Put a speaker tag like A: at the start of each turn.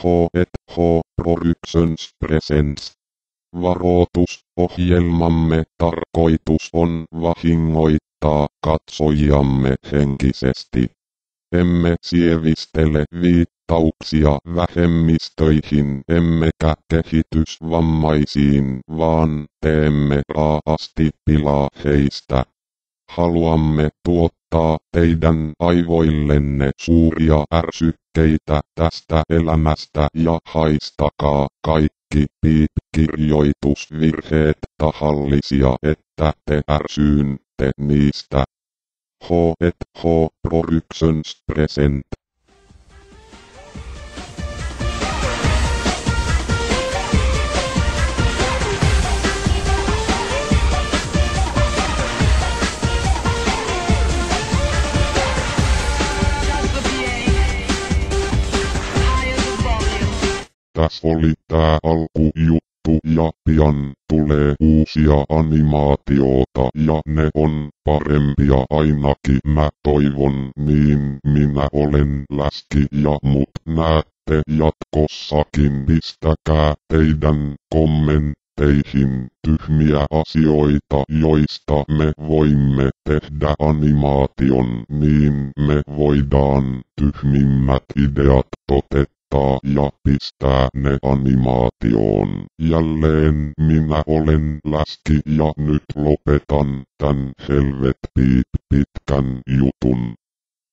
A: H&H Productions presents. Varoitus, ohjelmamme tarkoitus on vahingoittaa katsojiamme henkisesti. Emme sievistele viittauksia vähemmistöihin emmekä kehitysvammaisiin, vaan teemme raa'asti pilaa heistä. Haluamme tuottaa teidän aivoillenne suuria ärsykkeitä tästä elämästä ja haistakaa kaikki piip-kirjoitusvirheet tahallisia, että te ärsyynte niistä. H&H Productions present. Tässä oli tää alkujuttu ja pian tulee uusia animaatioita ja ne on parempia ainakin mä toivon niin. Minä olen Läski ja mut näette jatkossakin. Pistäkää teidän kommentteihin tyhmiä asioita, joista me voimme tehdä animaation, niin me voidaan tyhmimmät ideat toteuttaa ja pistää ne animaatioon. Jälleen minä olen Läski ja nyt lopetan tän pitkän jutun.